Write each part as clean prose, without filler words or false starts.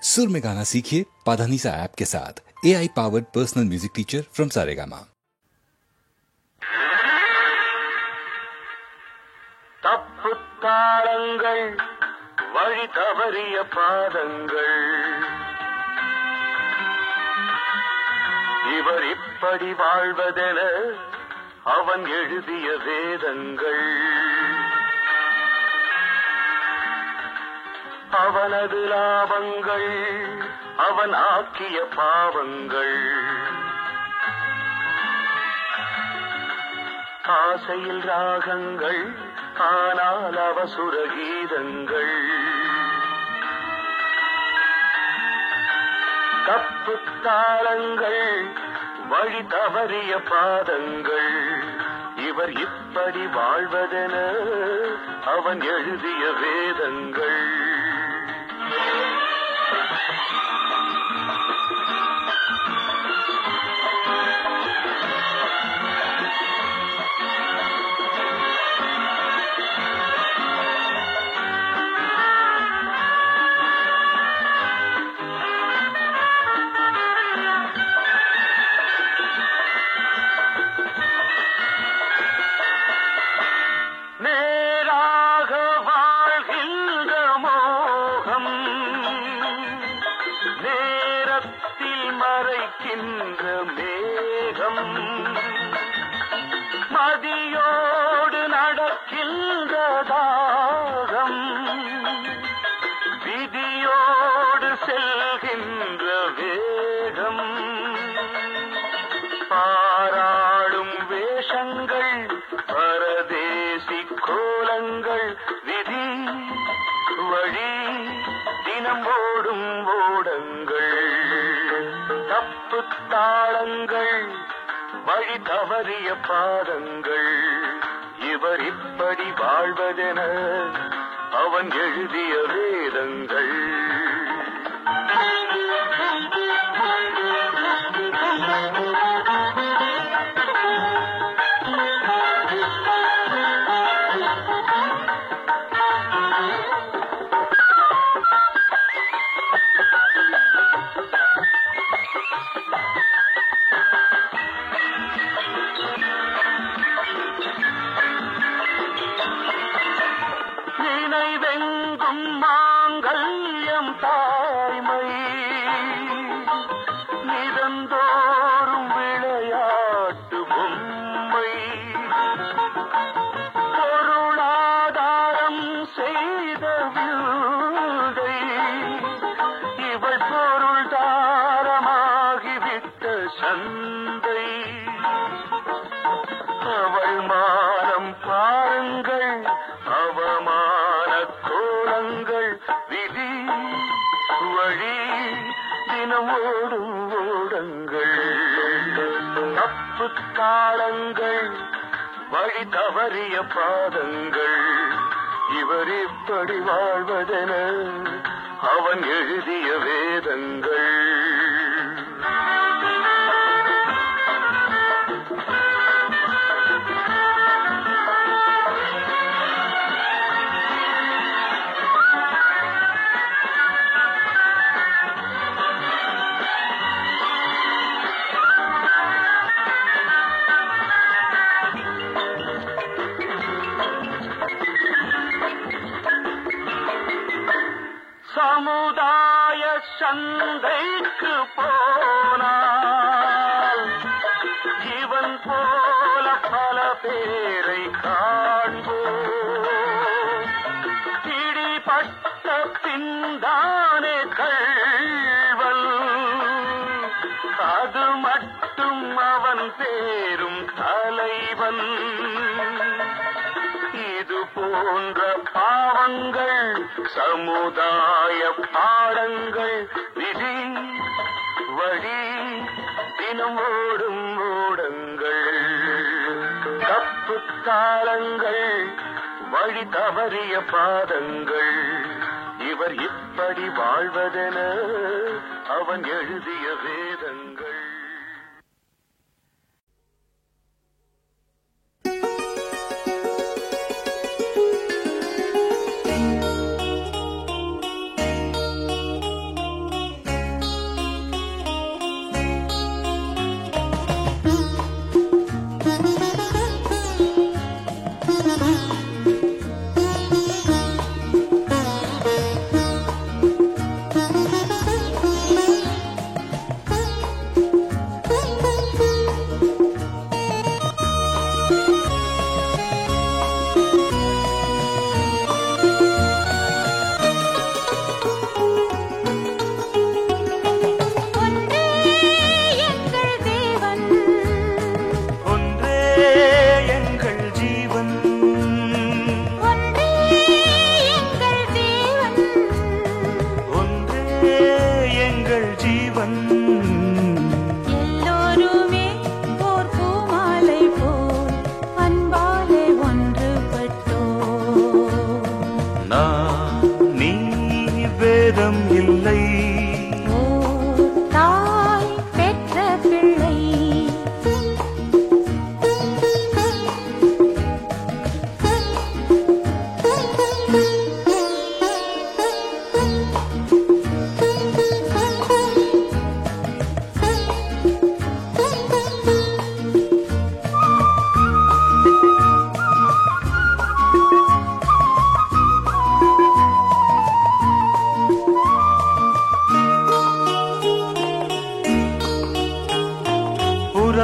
सुर में गाना सीखिए पाधानीसा ऐप के साथ। AI powered personal music teacher from Saregama. தப்பு தாளங்கள் வழி தவறிய பாதங்கள் இவர் இப்படி வாழ்வதென அவன் எழுதிய வேதங்கள் அவனது லாபங்கள் அவன் ஆக்கிய பாவங்கள் ஆசையில் ராகங்கள் ஆனால் அவசுர கீதங்கள் தப்பு தாளங்கள் வழி தவறிய பாதங்கள் இவர் இப்படி வாழ்வதென அவன் எழுதிய வேதங்கள் மறைக்கின்ற மேகம் மதியோடு நடக்கின்ற தாகம் விதியோடு செல்கின்ற வேகம் பாராடும் வேஷங்கள் பரதேசி கோலங்கள் விதி வழி தினம் ஓடும் ஓடங்கள் தப்பு தாளங்கள் வழி தவறிய பாதங்கள் இவர் இப்படி வாழ்வதென அவன் எழுதிய வேதங்கள் நினைவெங்கும் மாங்கல்யம் தாய்மை நிதந்தோறும் விளையாட்டு பொம்மை பொருளாதாரம் செய்த விந்தை இவள் பொருள்தாரமாகிவிட்ட சந்தை அவள் மானம் பாருங்கள் அவமான கோலங்கள் விதி வழி தினம் ஓடும் ஓடங்கள் தப்பு தாளங்கள் வழி தவறிய பாதங்கள் இவர் இப்படி வாழ்வதென அவன் எழுதிய வேதங்கள் சமுதாய சந்தைக்கு போனால் இவன் போல பல பேரை காண்போம் பிடிபட்ட பின்தானே கள்வன் அது மட்டும் அவன் பேரும் தலைவன் இது போன்ற பாவங்கள் சமுதாய பாடங்கள் விதி வழி தினம் ஓடும் ஓடங்கள் தப்பு தாளங்கள் வழி தவறிய பாதங்கள் இவர் இப்படி வாழ்வதென அவன் எழுதிய வேதங்கள்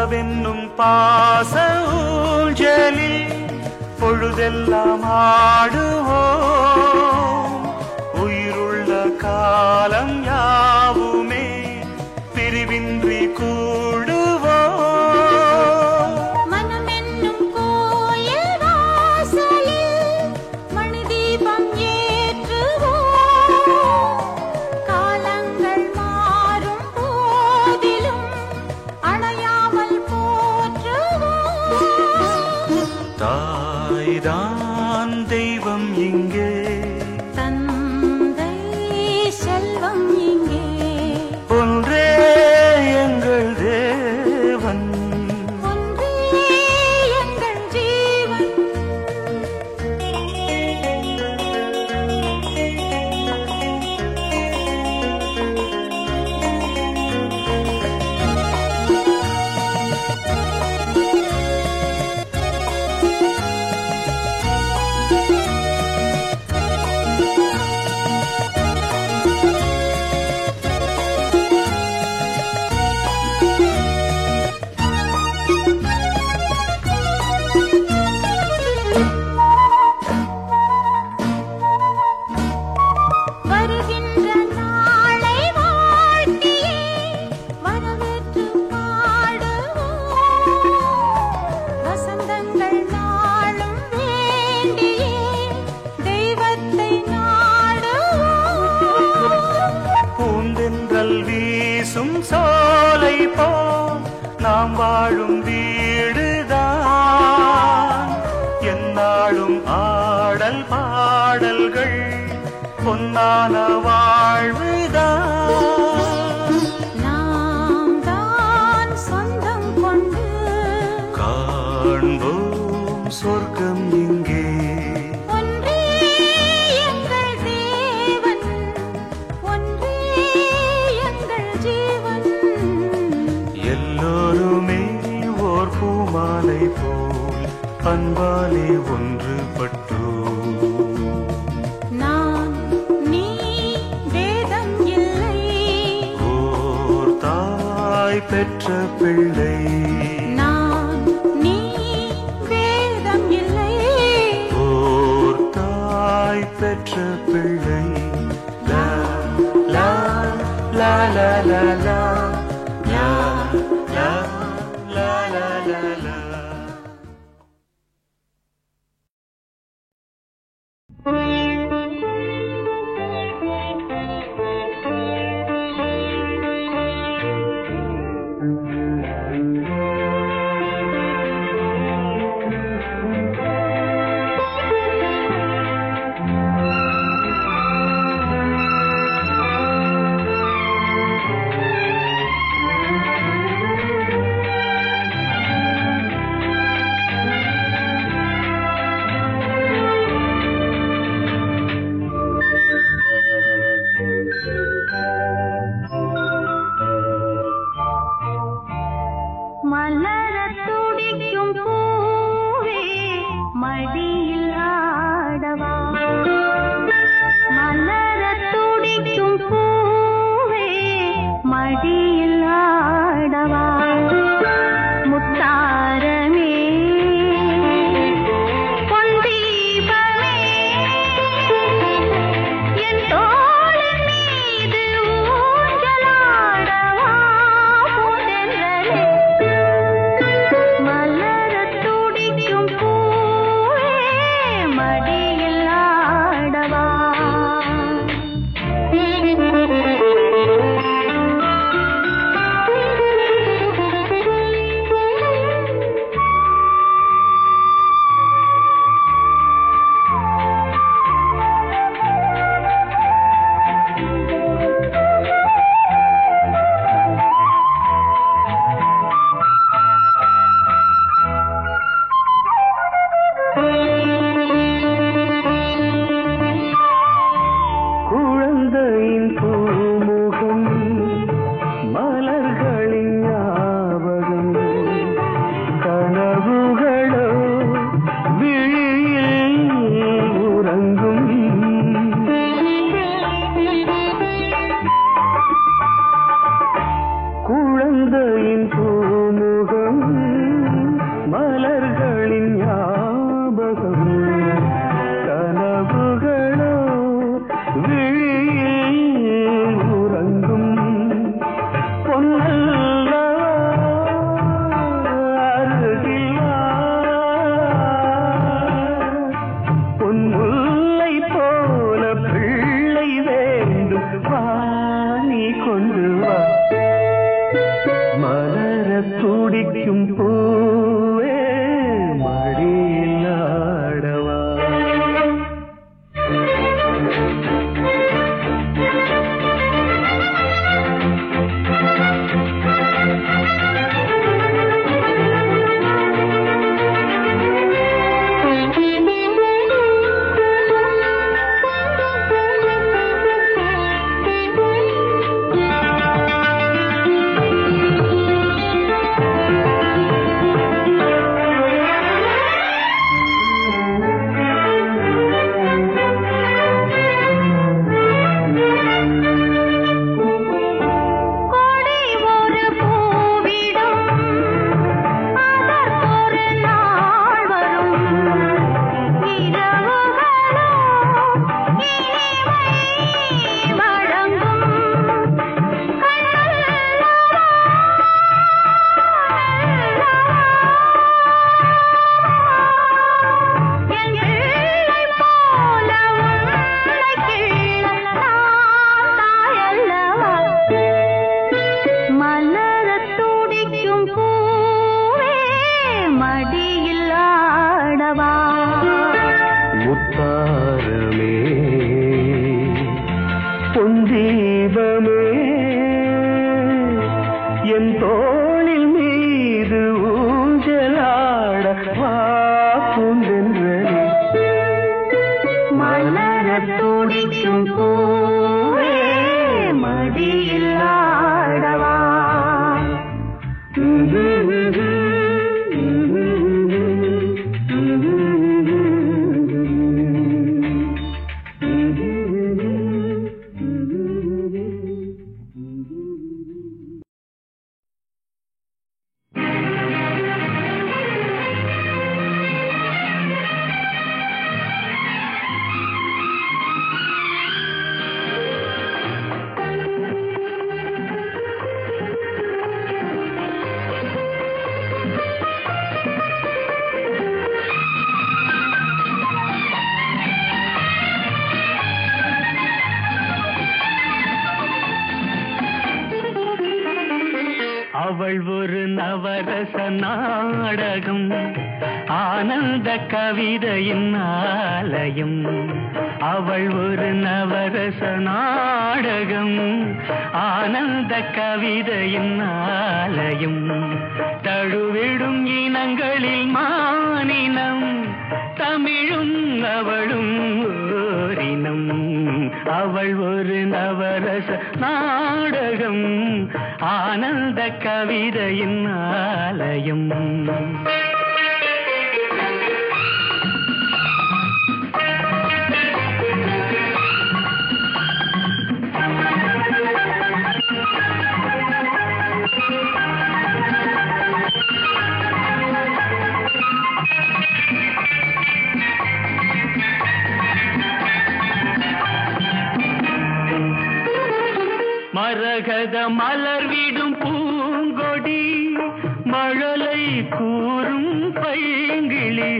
உறவென்னும் பாச ஊஞ்சலில் பொழுதெல்லாம் ஆடுவோம். உயிருள்ள காலம் யாவுமே பிரிவின்றி கூடுவோம். மனமென்னும் கோயில் வாசலில் மணி தீபம் ஏற்றுவோம். காலங்கள் மாறும் போதிலும் அணையாமல் போற்றுவோம். தாய்தான் தெய்வம் இங்கே, தந்தை செல்வம் இங்கே, ஒன்றே எங்கள் தேவன். ஒன்றே எங்கள் ஜீவன். வருகின்ற நாளை வாழ்த்தியே வரவேற்று பாடுவோம். வசந்தங்கள் நாளும் வேண்டியே தெய்வத்தை நாடுவோம். பூந்தென்றல் வீசும் சோலை போல் நாம் வாழும் வீடுதான். எந்நாளும் ஆடல் பாடல்கள் பொன்னான வாழ்வுதான். நாம் தான் சொந்தம் கொண்டு காண்போம் சொர்க்கம் இங்கே. ஒன்றே எங்கள் தேவன், ஒன்றே எங்கள் ஜீவன். எல்லோருமே ஓர் பூமாலை போல் அன்பாலே ஒன்றுபட்டோம். நான் நீ வேதம் இல்லை, ஓர் தாய் பெற்ற பிள்ளை. நான் நீ வேதம் இல்லை. ஓர் தாய் பெற்ற பிள்ளை. லா லா லா லா லா லா லா லா லா லா லா லா. மலரத் துடிக்கும் பூவே மடியில் ஆடவா. மலரத் துடிக்கும் பூவே மடியில் ஆடவா. முத்தாரமே பொன் தீபமே என் தோளின் மீது ஊஞ்சலாடவா. பூந்தென்றலே மலரத் துடிக்கும் பூவே மடியில் ஆடவா. குழந்தையின் பூமுகம் மலர்களின் ஞாபகம் கனவுகளோ விழியில் உறங்கும். குழந்தையின் பூமுகம் கொண்டு வா மலர துடிக்கும் பூவே மடியில் ஆடவா அவள் ஒரு நவரச நாடகம் ஆனந்த கவிதையின் ஆலயம் அவள் ஒரு நவரச நாடகம் ஆனந்த கவிதையின் ஆலயம் தழுவிடும் இனங்களில் மானினம் தமிழும் அவளும் ஓரினம் அவள் ஒரு நவரச நாடகம் ஆனந்த கவிதையின் ஆலயம் மரகத மலர்விடும் பூங்கொடி மழலை கூறும் பைங்கிளி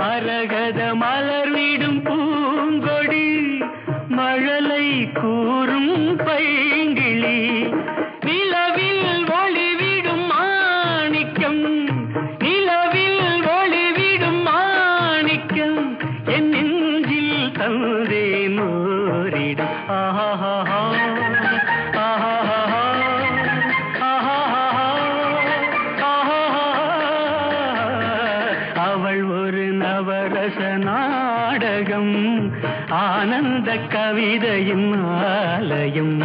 மரகத மலர்விடும் பூங்கொடி மழலை கூறும் பைங்கிளி நிலவில் ஒளிவிடும் மாணிக்கம் நிலவில் ஒளிவிடும் மாணிக்கம் என் நெஞ்சில் தந்தேன் ஓரிடம் ஆஹா நாடகம் ஆனந்த கவிதையின் ஆலயம்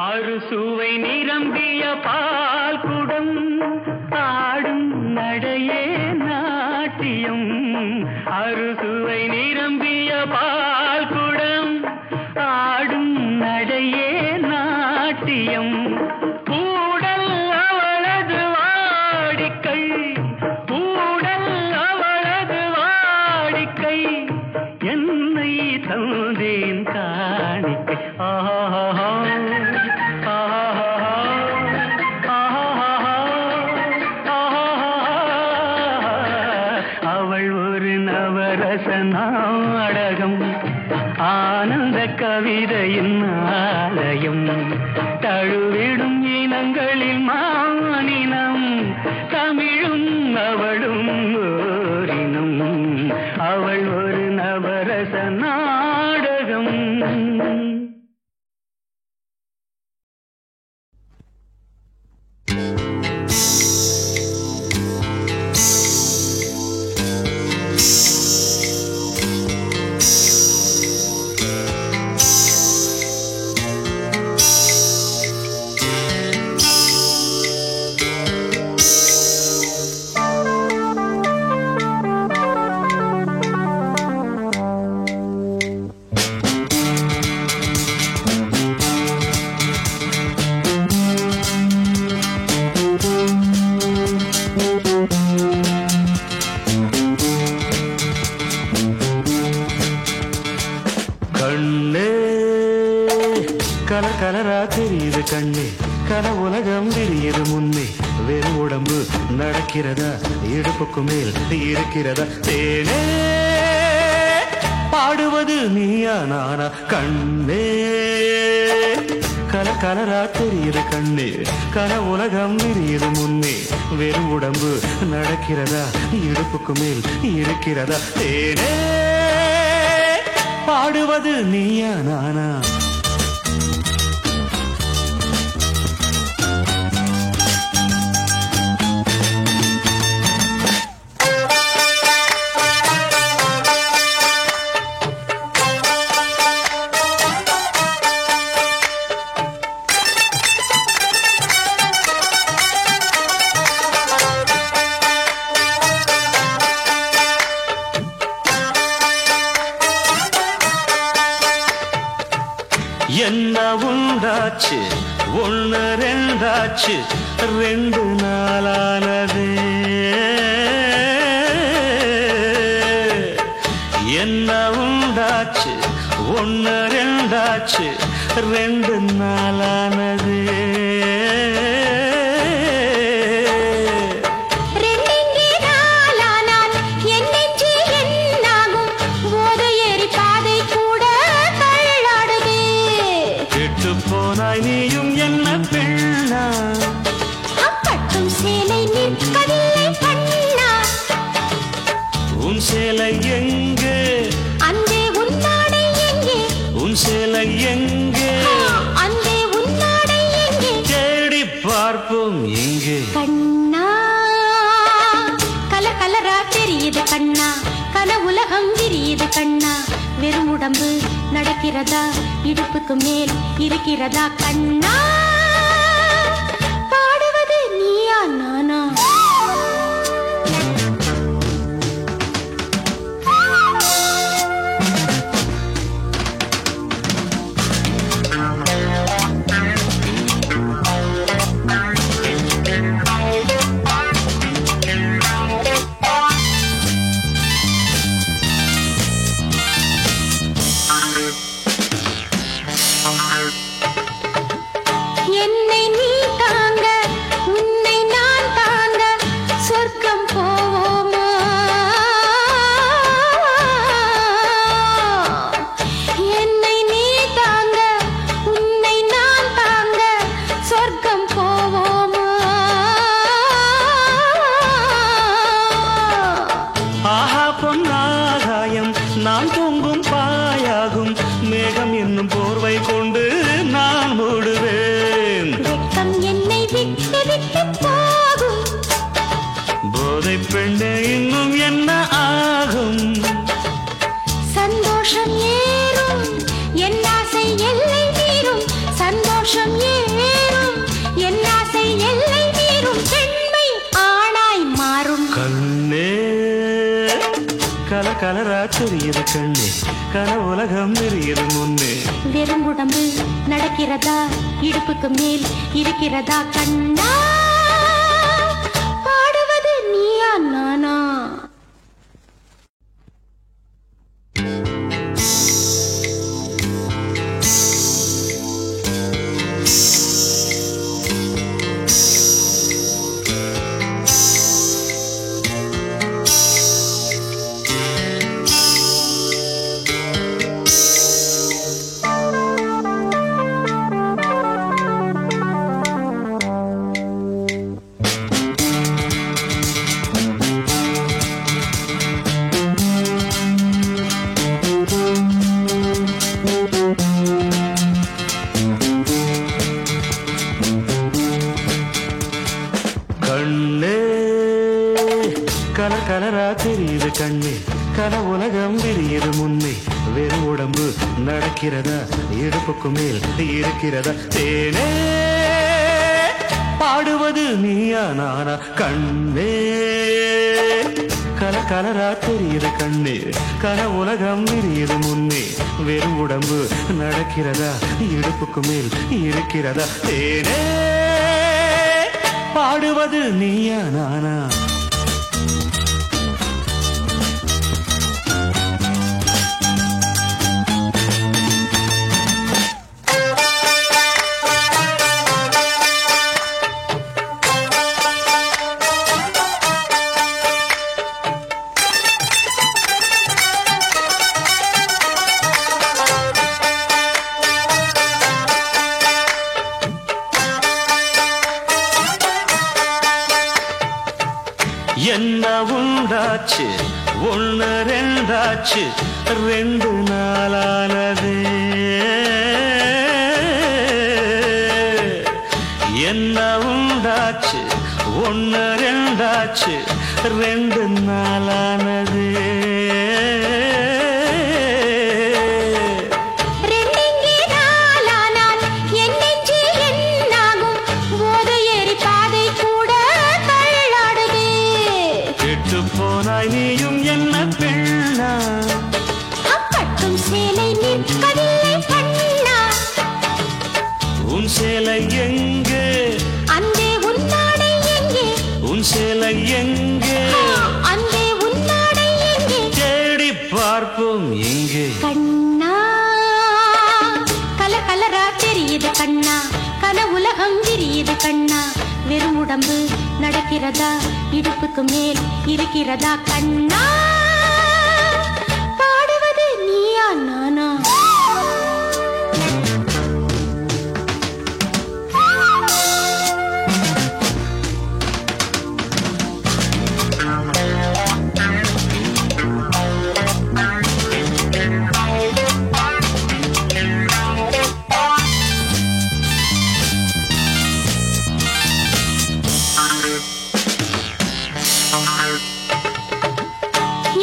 அறுசுவை நிரம்பிய பால் குடம் ஆடும் நடையே நாட்டியம் அறுசுவை நிரம்பிய பால் குடம் ஆடும் நடையே நாட்டியம் கூடல் அவளது வாடிக்கை கூடல் அவளது வாடிக்கை என் தந்தேன் காணிக்கை. ஆஹா அவள் ஒரு நவரச நாடகம், ஆனந்த கவிதையின் ஆலயம், தழுவிடும் இனங்களில் மானினம், தமிழும் அவளும் ஓரினம். அவள் ஒரு நவரச நாடகம். கலரா தெரியுது கண்ணே, கனவுலகம் தெரியுது முன்னே, வெறும் உடம்பு நடக்கிறதா, இடுப்புக்கு மேல் இருக்கிறதா, தேனே பாடுவது நீயா நானா கண்ணே. கலரா தெரியுது கண்ணே, கனவுலகம் தெரியுது முன்னே, வெறும் உடம்பு நடக்கிறதா, இடுப்புக்கு மேல் இருக்கிறதா, தேனே பாடுவது நீயா நானா. என்ன உண்டாச்சு, ஒன்னு ரெண்டாச்சு, 2 நாளானது. என்ன உண்டாச்சு, ஒன்னு ரெண்டாச்சு, 2 நாளானது. போனாய் நீயும் என்ன பெண்ணா, அப்பட்டும் சேலை நிற்கவில்லை கண்ணா. உன் சேலை எங்கே, அந்தே உன்னாடை எங்கே, உன் சேலை எங்கே, அந்தே உன்னாடை எங்கே, தேடி பார்ப்போம் எங்கே. கண்ணா கலரா தெரியுது கண்ணா, கனவுலகம் தெரியுது கண்ணா, வெறும் உடம்பு நடக்கிறதா, இடுப்புக்கு மேல் இருக்கிறதா கண்ணா, பாடுவது நீயா நானா. என்னை நீ தாங்க, உன்னை நான் தாங்க, சொர்க்கம் போவோமா. என்னை நீ தாங்க, உன்னை நான் தாங்க, சொர்க்கம் போவோமா. ஆஹா பொன்னாகாயம், நான் தூங்கும் பாயாகும், மேகம் என்னும் போர்வை கொண்டு நான் மூடுவேன். வெட்கம் என்னை விட்டு விட்டு போகும், போதை பெண்ணே இன்னும் என்ன ஆகும். சந்தோஷம் ஏறும், என் ஆசை எல்லை மீறும், சந்தோஷம் ஏறும், என் ஆசை எல்லை மீறும், பெண்மை ஆணாய் மாறும். கண்ணே கலரா தெரியுது கண்ணே, கனவுலகம் தெரியுது முன்னே, வெறும் உடம்பு நடக்கிறதா, இடுப்புக்கு மேல் இருக்கிறதா கண்ணா, பாடுவது நீயா நானா. முன்னே வெறும் உடம்பு நடக்கிறதா இடுப்புக்கு மேல் இருக்கிறதா தேனே பாடுவது நீயா நானா கண்ணே கலரா தெரியுது கண்ணே கனவுலகம் விரியுது முன்னே வெறும் உடம்பு நடக்கிறதா இடுப்புக்கு மேல் இருக்கிறதா தேனே பாடுவது நீயா நானா என்ன உண்டாச்சு ஒன்னு ரெண்டாச்சு 2 நாளானது என்ன உண்டாச்சு ஒன்னு ரெண்டாச்சு 2 நாளானது போனாய் நீயும் என்ன பெண்ணா அப்பட்டும் சேலை நிற்கவில்லை கண்ணா உன் சேலை எங்கே அங்கே உன்னாடை எங்கே உன் சேலை எங்கே அங்கே உன்னாடை எங்கே தேடி பார்ப்போம் எங்கே கண்ணா கலரா தெரியுது கண்ணா கனவுலகம் விரியுது கண்ணா வெறும் உடம்பு நடக்கிறதா இடுப்புக்கு மேல் இருக்கிறதா கண்ணா பாடுவது நீயா நானா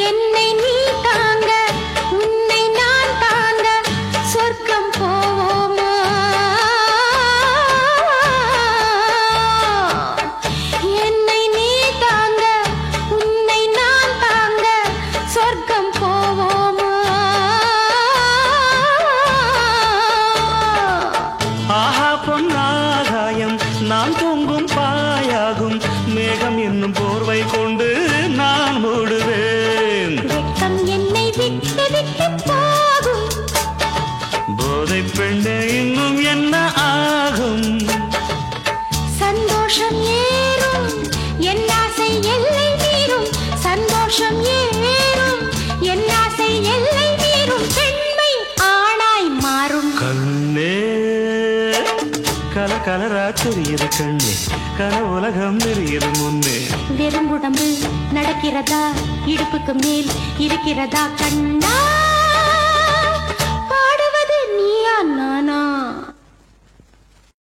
என்னை நீ தாங்க உன்னை நான் தாங்க சொர்க்கம் போவோமா என்னை நீ தாங்க உன்னை நான் தாங்க சொர்க்கம் போவோமா ஆஹா பொன்னாகாயம் நான் தூங்கும் பாயாகும் மேகம் என்னும் போர்வை கொண்டு நான் மூடுவேன் வெட்கம் என்னை விட்டு விட்டு போகும் போதை பெண்ணே இன்னும் என்ன ஆகும் சந்தோஷம் ஏறும் என் ஆசை எல்லை மீறும் சந்தோஷம் ஏறும் என் ஆசை எல்லை மீறும் பெண்மை ஆணாய் மாறும் கண்ணே கலரா தெரியுது கண்ணே கனவுலகம் விரியுது முன்னே வெறும் உடம்பு நடக்கிறதா இடுப்புக்கு மேல் இருக்கிறதா கண்ணா